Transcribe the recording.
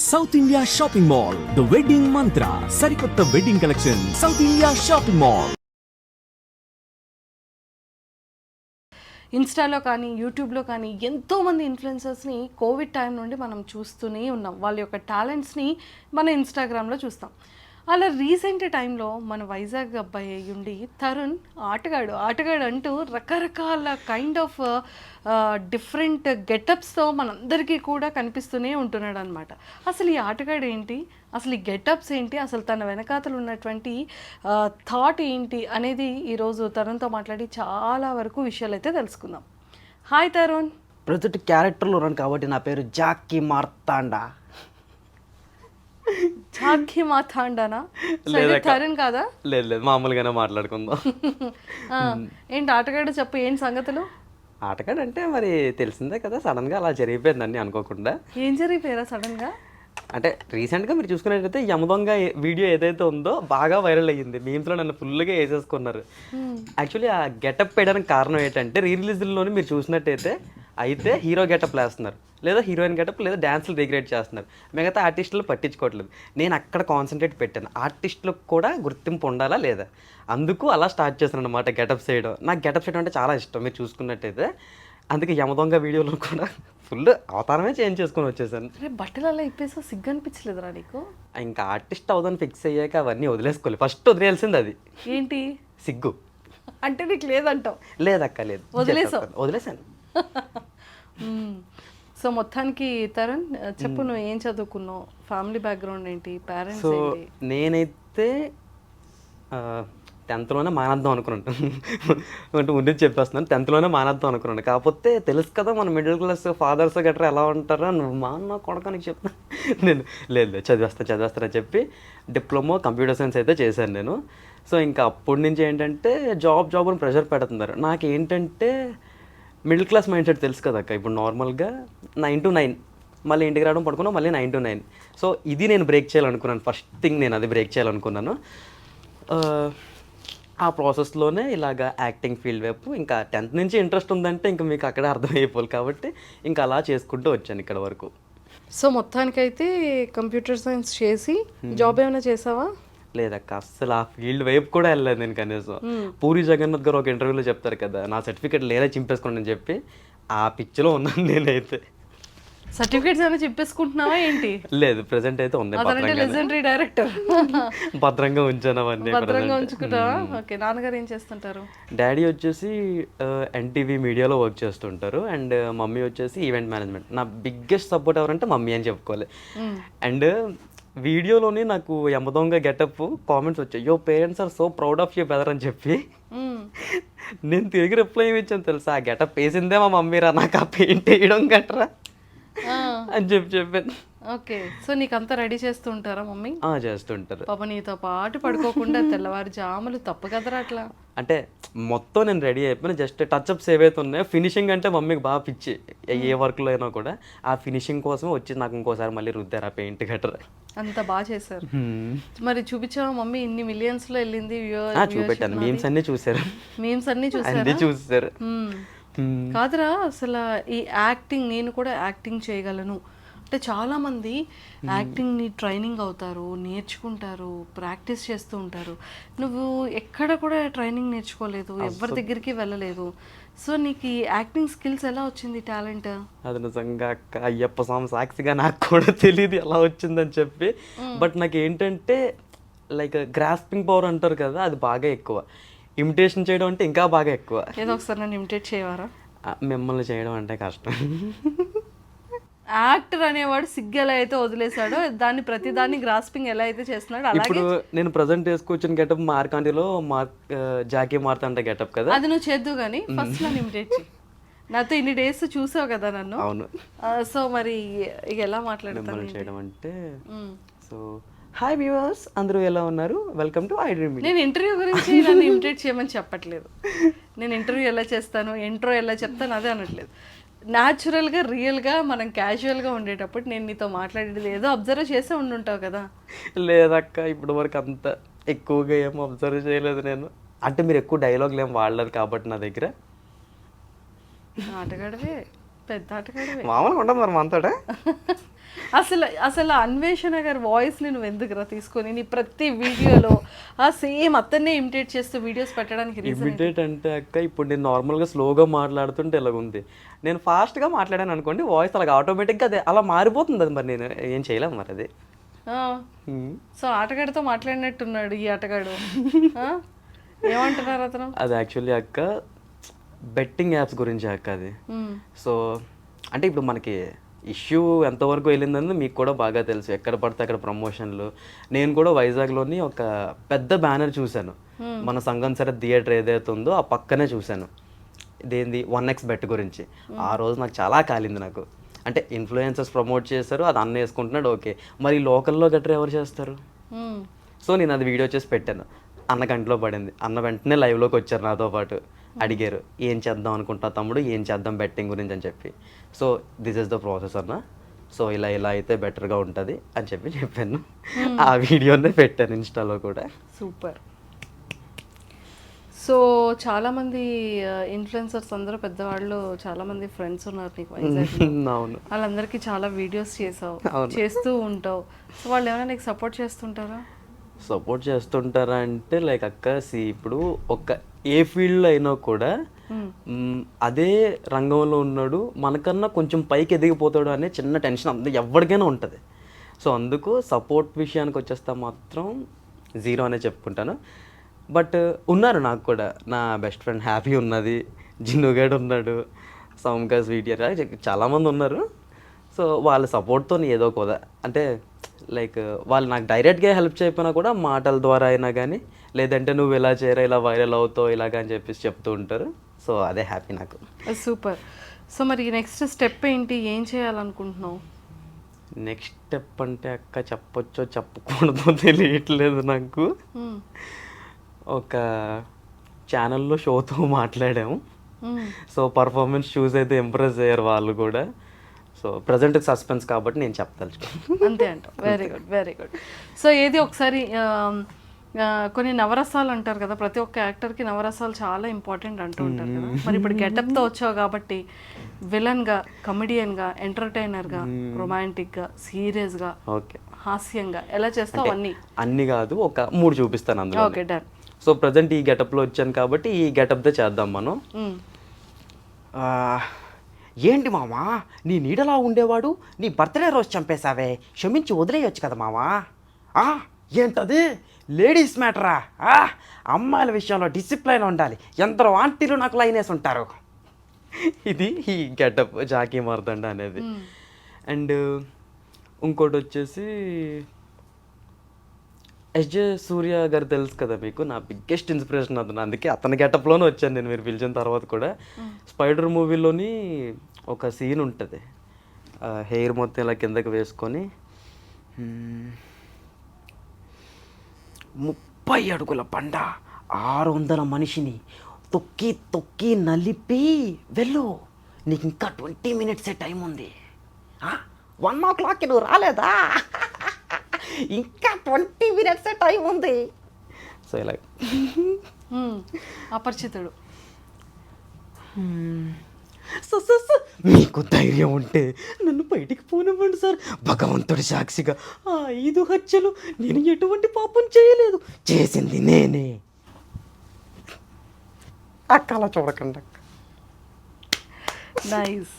South India shopping mall the wedding మంత్ర సరికొత్త wedding collection south India shopping mall. ఇన్స్టాలో కానీ యూట్యూబ్లో కానీ ఎంతోమంది ఇన్ఫ్లుయెన్సర్స్ని కోవిడ్ టైం నుండి మనం చూస్తూనే ఉన్నాం. వాళ్ళ యొక్క టాలెంట్స్ని మన ఇన్స్టాగ్రామ్లో చూస్తాం. అలా రీసెంట్ టైంలో మన వైజాగ్ అబ్బాయి అయ్యుండి తరుణ్ ఆటగాడు అంటూ రకరకాల కైండ్ ఆఫ్ డిఫరెంట్ గెటప్స్తో మనందరికీ కూడా కనిపిస్తూనే ఉంటున్నాడు అనమాట. అసలు ఈ ఆటగాడు ఏంటి, అసలు ఈ గెటప్స్ ఏంటి, అసలు తన వెనకాతలు ఉన్నటువంటి థాట్ ఏంటి అనేది ఈరోజు తరుణ్తో మాట్లాడి చాలా వరకు విషయాలు అయితే తెలుసుకుందాం. హాయ్ తరుణ్. ప్రతి క్యారెక్టర్లో ఉన్నాను కాబట్టి నా పేరు జాకీ మార్తాండా. జాకీ మార్తాండానా? తరుణ్ కాదా? లేదు మామూలుగానే మాట్లాడుకుందాం. ఏంటి ఆటగాడు చెప్పు, ఏంటి సంగతులు? ఆటగాడు అంటే మరి తెలిసిందే కదా, సడన్గా అలా జరిగిపోయిందండి అనుకోకుండా. ఏం జరిగిపోయారా సడన్గా? అంటే రీసెంట్గా మీరు చూసుకున్నట్టయితే యమదొంగ వీడియో ఏదైతే ఉందో బాగా వైరల్ అయ్యింది. మీమ్స్లో నన్ను ఫుల్గా వేసేసుకున్నారు. యాక్చువల్లీ ఆ గెటప్ వేయడానికి కారణం ఏంటంటే రిలీజ్లోని మీరు చూసినట్టయితే అయితే హీరో గెటప్ వేస్తున్నారు, లేదా హీరోయిన్ గెటప్, లేదా డ్యాన్స్లు రిగ్రేట్ చేస్తున్నారు. మిగతా ఆర్టిస్టులు పట్టించుకోవట్లేదు. నేను అక్కడ కాన్సన్ట్రేట్ పెట్టాను, ఆర్టిస్టులకు కూడా గుర్తింపు ఉండాలా లేదా, అందుకు అలా స్టార్ట్ చేశాను అనమాట గెటప్స్ వేయడం. నాకు గెటప్స్ వేయడం అంటే చాలా ఇష్టం మీరు చూసుకున్నట్టయితే. అందుకే యమదొంగ వీడియోలో కూడా ఫుల్ అవతారమే చేంజ్ చేసుకొని వచ్చేసాను. బట్టలు అలా ఇప్పేసా సిగ్గు అనిపించలేదురా నీకు? ఇంకా ఆర్టిస్ట్ అవుదని ఫిక్స్ అయ్యాక అవన్నీ వదిలేసుకోవాలి. ఫస్ట్ వదిలేయాల్సింది అది ఏంటి? సిగ్గు. అంటే నీకు లేదంటావు? లేదక్క, లేదు, వదిలేసాను. సో మొత్తానికి తరుణ్ చెప్పు, నువ్వు ఏం చదువుకున్నావు, ఫ్యామిలీ బ్యాక్గ్రౌండ్ ఏంటి, పేరెంట్స్ ఏంటి? నేనైతే 10th మానేద్దాం అనుకున్నాను. అంటే ముందు చెప్పేస్తున్నాను, 10th మానేద్దాం అనుకున్నాను. కాకపోతే తెలుసు కదా మన మిడిల్ క్లాస్ ఫాదర్స్ గట్రా ఎలా ఉంటారో, నువ్వు మా అన్న కొడకానికి చెప్తాను. నేను లేదు చదివేస్తానని చెప్పి డిప్లొమా కంప్యూటర్ సైన్స్ అయితే చేశాను నేను. సో ఇంకా అప్పటి నుంచి ఏంటంటే జాబ్ అని ప్రెషర్ పెడుతున్నారు. నాకు ఏంటంటే మిడిల్ క్లాస్ మైండ్ సెట్ తెలుసు కదా అక్క. ఇప్పుడు నార్మల్గా 9 to 9 మళ్ళీ ఇంటికి రావడం, పడుకున్నాం, మళ్ళీ 9 to 9. సో ఇది నేను బ్రేక్ చేయాలనుకున్నాను. ఫస్ట్ థింగ్ నేను అది బ్రేక్ చేయాలనుకున్నాను. ఆ ప్రాసెస్లోనే ఇలాగ యాక్టింగ్ ఫీల్డ్ వైపు ఇంకా 10th నుంచి ఇంట్రెస్ట్ ఉందంటే ఇంకా మీకు అక్కడే అర్థమైపోవాలి కాబట్టి ఇంకా అలా చేసుకుంటూ వచ్చాను ఇక్కడ వరకు. సో మొత్తానికైతే కంప్యూటర్ సైన్స్ చేసి జాబ్ ఏమైనా చేసావా? లేదక్క, అస్సలు ఆ ఫీల్డ్ వైపు కూడా వెళ్ళలేదు నేను కనీసం. పూరి జగన్నాథ్ గారు ఒక ఇంటర్వ్యూలో చెప్తారు కదా, నా సర్టిఫికేట్ లేదే చింపేసుకోండి అని చెప్పి, ఆ పిచ్చిలో ఉన్నాను నేనైతే. సర్టిఫికేట్స్ ఏమైనా చెప్పేసుకుంటున్నావా ఏంటి? లేదు, ప్రెసెంట్ అయితే ఉంది. Legendary director. భద్రంగా ఉంచాను అవన్నీ. భద్రంగా ఉంచుకుంటావా? ఓకే. నాన్నగారు ఏం చేస్తుంటారు? డాడీ వచ్చేసి ఎన్టీవీ మీడియాలో వర్క్ చేస్తుంటారు, అండ్ మమ్మీ వచ్చేసి ఈవెంట్ మేనేజ్మెంట్. నా బిగ్గెస్ట్ సపోర్ట్ ఎవరంటే మమ్మీ అని చెప్పుకోవాలి. అండ్ వీడియోలోని నాకు యమదొంగ గెటప్ కామెంట్స్ వచ్చాయి, yo parents are so proud of you brother అని చెప్పి. నేను తిరిగి రిప్లై ఇచ్చాను తెలుసా, ఆ గెటప్ వేసిందే మా మమ్మీరా, నాకు ఆ పెయింట్ వేయడం గట్రా అని చెప్పాను. ఓకే. సో నీకు అంతా రెడీ చేస్తూ ఉంటారా మమ్మీ? చేస్తుంటారు. పాప నీతో పాటు పడుకోకుండా తెల్లవారు జాములు తప్పు కదరా అట్లా. అంటే మొత్తం నేను రెడీ అయిపోయినా, జస్ట్ టచ్అప్స్ ఏవైతే ఉన్నాయో ఫినిషింగ్ అంటే మమ్మీకి బాగా పిచ్చి. ఏ వర్క్లో అయినా కూడా ఆ ఫినిషింగ్ కోసం వచ్చి నాకు ఇంకోసారి మళ్ళీ రుద్దారు ఆ పెయింట్ గట్రా. అంత బాగా చేశారు. మరి చూపించావా మమ్మీ? ఇన్ని మిలియన్స్ లో వెళ్ళింది. చూపెట్టాను, మీమ్స్ అన్ని చూసారు. మీమ్స్ అన్ని చూసారు. కాదురా, అసలు ఈ యాక్టింగ్, నేను కూడా యాక్టింగ్ చేయగలను అంటే చాలామంది యాక్టింగ్ని ట్రైనింగ్ అవుతారు, నేర్చుకుంటారు, ప్రాక్టీస్ చేస్తూ ఉంటారు. నువ్వు ఎక్కడ కూడా ట్రైనింగ్ నేర్చుకోలేదు, ఎవరి దగ్గరికి వెళ్ళలేదు. సో నీకు ఈ యాక్టింగ్ స్కిల్స్ ఎలా వచ్చింది, టాలెంట్? అది నిజంగా అయ్యప్ప స్వామి సాక్షిగా నాకు కూడా తెలియదు ఎలా వచ్చిందని చెప్పి. బట్ నాకు ఏంటంటే లైక్ గ్రాస్పింగ్ పవర్ అంటారు కదా, అది బాగా ఎక్కువ. ఇమిటేషన్ చేయడం అంటే ఇంకా బాగా ఎక్కువ. ఏదో ఒకసారి నన్ను ఇమిటేట్ చేయవారా? మిమ్మల్ని చేయడం అంటే కష్టం. యాక్టర్ అనేవాడు సిగ్గు ఎలా అయితే వదిలేశాడో దాన్ని ప్రతిదాన్ని గ్రాస్పింగ్ ఎలా అయితే చేస్తున్నాడు అలాగే. ఇప్పుడు నేను ప్రజెంట్ వేసుకొచ్చిన గెటప్ మార్కాంటిలో జాకీ మార్తాండా గెటప్ కదా, అది నువ్వు చేద్దు కానీ ఫస్ట్ నన్ను ఇమిటేట్ చేయి. నాతో ఇన్ని డేస్ చూసావు కదా నన్ను. అవును. సో మరి ఇక ఎలా మాట్లాడతాను చేయడం అంటే, సో హాయ్ వ్యూవర్స్, అందరూ ఎలా ఉన్నారు, వెల్కమ్ టు ఐ డ్రీమ్. నేను ఇంటర్వ్యూ గురించి నన్ను ఇమిటేట్ చేయమని చెప్పట్లేదు. నేను ఇంటర్వ్యూ ఎలా చేస్తాను, ఇంట్రో ఎలా చెప్తాను అదే అనట్లేదు. న్యాచురల్గా, రియల్గా, మనం క్యాజువల్గా ఉండేటప్పుడు నేను నీతో మాట్లాడేది ఏదో అబ్జర్వ్ చేసే ఉండుంటావు కదా. లేదక్క, ఇప్పుడు వరకు అంత ఎక్కువగా ఏం అబ్జర్వ్ చేయలేదు నేను. అంటే మీరు ఎక్కువ డైలాగులు ఏం వాడలేదు కాబట్టి నా దగ్గర. ఆటగాడివే, పెద్ద ఆటగాడివే. మామూలుగా ఉండదు మరి మనతోట. అసలు అసలు అన్వేషణ గారి వాయిస్ని నువ్వు ఎందుకురా తీసుకొని నీ ప్రతి వీడియోలో ఆ సేమ్ అతన్నే ఇమిటేట్ చేస్తూ వీడియోస్ పెట్టడానికి రీజన్ ఇమిటేట్ అంటే అక్క ఇప్పుడు నేను నార్మల్గా స్లోగా మాట్లాడుతుంటే ఇలాగుంది, నేను ఫాస్ట్గా మాట్లాడాను అనుకోండి వాయిస్ అలాగ ఆటోమేటిక్గా అదే అలా మారిపోతుంది. అది మరి నేను ఏం చేయలేము మరి అది. సో ఆటగాడితో మాట్లాడినట్టున్నాడు ఈ ఆటగాడు. ఆ? ఏమంటున్నారు అతను? అది యాక్చువల్లీ అక్క బెట్టింగ్ యాప్స్ గురించి అక్క అది. సో అంటే ఇప్పుడు మనకి ఇష్యూ ఎంతవరకు వెళ్ళిందని మీకు కూడా బాగా తెలుసు, ఎక్కడ పడితే అక్కడ ప్రమోషన్లు. నేను కూడా వైజాగ్లోని ఒక పెద్ద బ్యానర్ చూశాను, మన సంగం సరే థియేటర్ ఏదైతే ఉందో ఆ పక్కనే చూశాను, ఇదేంది 1x బెట్ గురించి. ఆ రోజు నాకు చాలా కాలింది నాకు. అంటే ఇన్ఫ్లుయెన్సర్స్ ప్రమోట్ చేశారు, అది అన్న వేసుకుంటున్నాడు, ఓకే, మరి లోకల్లో గట్రా ఎవరు చేస్తారు? సో నేను అది వీడియో చేసి పెట్టాను, అన్న కంట్లో పడింది. అన్న వెంటనే లైవ్లోకి వచ్చారు నాతో పాటు, అడిగారు ఏం చేద్దాం అనుకుంటా తమ్ముడు, ఏం చేద్దాం బెట్టింగ్ గురించి అని చెప్పి. So this is the process అన్న, సో ఇలా ఇలా అయితే బెటర్గా ఉంటుంది అని చెప్పాను. ఆ వీడియోనే పెట్టాను ఇన్స్టాలో కూడా. సూపర్. సో చాలామంది ఇన్ఫ్లుయెన్సర్స్ అందరూ పెద్దవాళ్ళు, చాలామంది ఫ్రెండ్స్ ఉన్నారు నీకు వైజాగ్లో. అవును, వాళ్ళందరికీ చాలా వీడియోస్ చేసావు, చేస్తూ ఉంటావు. సో వాళ్ళు ఏమైనా నీకు సపోర్ట్ చేస్తుంటారా? సపోర్ట్ చేస్తుంటారా అంటే లైక్ అక్క ఇప్పుడు ఒక ఏ ఫీల్డ్లో అయినా కూడా అదే రంగంలో ఉన్నాడు మనకన్నా కొంచెం పైకి ఎదిగిపోతాడు అనే చిన్న టెన్షన్ ఎవరికైనా ఉంటుంది. సో అందుకు సపోర్ట్ విషయానికి వచ్చేస్తా మాత్రం జీరో అనే చెప్పుకుంటాను. బట్ ఉన్నారు నాకు కూడా, నా బెస్ట్ ఫ్రెండ్ హ్యాపీ ఉన్నది, జిన్నుగాడు ఉన్నాడు, సౌమ్కా స్వీటియర్, చాలామంది ఉన్నారు. సో వాళ్ళ సపోర్ట్తో ఏదో ఒక అంటే లైక్ వాళ్ళు నాకు డైరెక్ట్గా హెల్ప్ చేయకపోయినా కూడా మాటల ద్వారా అయినా కానీ, లేదంటే నువ్వు ఇలా చేయరా, ఇలా వైరల్ అవుతావు ఇలాగ అని చెప్పేసి చెప్తూ ఉంటారు. సో అదే హ్యాపీ నాకు. సూపర్. సో మరి నెక్స్ట్ స్టెప్ ఏంటి, ఏం చేయాలనుకుంటున్నావు? నెక్స్ట్ స్టెప్ అంటే అక్క చెప్పొచ్చో చెప్పకూడదో తెలియట్లేదు నాకు. ఒక ఛానల్లో షోతో మాట్లాడాము. సో పర్ఫార్మెన్స్ చూస్ అయితే ఇంప్రెస్ అయ్యారు వాళ్ళు కూడా. సో ప్రజెంట్ సస్పెన్స్ కాబట్టి నేను చెప్తాను అంతే అంట. Very good, very good. So ఏది ఒకసారి కొన్ని నవరసాలు అంటారు కదా, ప్రతి ఒక్క యాక్టర్కి నవరసాలు చాలా ఇంపార్టెంట్ అంటూ ఉంటారు కదా. మరి ఇప్పుడు గెటప్తో వచ్చావు కాబట్టి విలన్గా, కమెడియన్గా, ఎంటర్టైనర్గా, రొమాంటిక్గా, సీరియస్గా, ఓకే, హాస్యంగా ఎలా చేస్తావు? అన్ని కాదు, ఒక 3 చూపిస్తాను అందులో. Okay, done. సో ప్రజెంట్ ఈ గెటప్లో వచ్చాను కాబట్టి ఈ గెటప్తో చేద్దాం మనం. ఏంటి మామా నీ నీడలా ఉండేవాడు నీ బర్త్డే రోజు చంపేశావే, క్షమించి వదిలేయచ్చు కదా మామా. ఏంటది లేడీస్ మ్యాటరా, అమ్మాయిల విషయంలో డిసిప్లైన్ ఉండాలి, ఎందరో ఆంటీలు నాకు లైన్ వేసి ఉంటారు. ఇది ఈ గెటప్ జాకీ మారుతండ అనేది. అండ్ ఇంకోటి వచ్చేసి ఎస్జే సూర్య గారు తెలుసు కదా మీకు, నా బిగ్గెస్ట్ ఇన్స్పిరేషన్ అతను, అందుకే అతని గెటప్లోనే వచ్చాను నేను మీరు పిలిచిన తర్వాత కూడా. స్పైడర్ మూవీలోని ఒక సీన్ ఉంటుంది, హెయిర్ మొత్తం ఇలా కిందకి వేసుకొని 30 అడుగుల బండ 600 మనిషిని తొక్కి తొక్కి నలిపి వెళ్ళు, నీకు ఇంకా 20 మినిట్సే టైం ఉంది, 1 o'clock నువ్వు రాలేదా, ఇంకా 20 మినిట్సే టైం ఉంది. సో ఇలా అపరిచితుడు. మీకు ధైర్యం ఉంటే నన్ను బయటికి పోనివ్వండి సార్, భగవంతుడి సాక్షిగా 5 హత్యలు నేను ఎటువంటి పాపం చేయలేదు, చేసింది నేనే. అక్క అలా చూడకండి. నైస్.